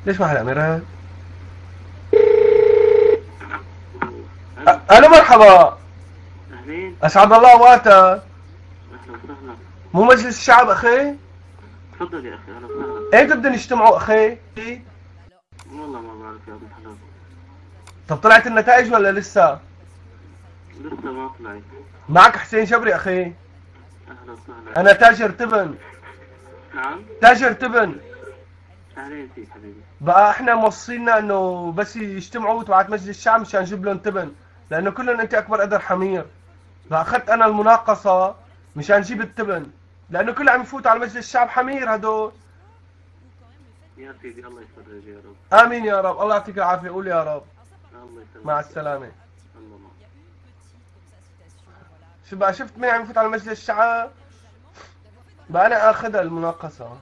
ليش ما حدا مرد؟ الو. الو مرحبا. اهلين. اسعد الله اوقاتك. اهلا وسهلا. مو مجلس الشعب اخي؟ تفضل يا اخي، اهلا وسهلا. ايمتى بدنا نجتمعوا اخي؟ والله ما بعرف يا ابن الحلال. طب طلعت النتائج ولا لسه؟ لسه ما طلعت. معك حسين شبري اخي. اهلا وسهلا. انا تاجر تبن. نعم. تاجر تبن. اهلين فيك حبيبي. بقى احنا موصينا انه بس يجتمعوا تبعت مجلس الشعب مشان نجيب لهم تبن، لانه كلهم انت اكبر قدر حمير. فاخذت انا المناقصه مشان نجيب التبن، لانه كله عم يفوتوا على مجلس الشعب حمير هدول. يا سيدي الله يفرج يا رب. امين يا رب، الله يعطيك العافيه، قول يا رب. الله يسلمك مع يا رب. السلامه. الله معك. شو بقى شفت مين عم يفوت على مجلس الشعب؟ بقى انا اخذها المناقصه.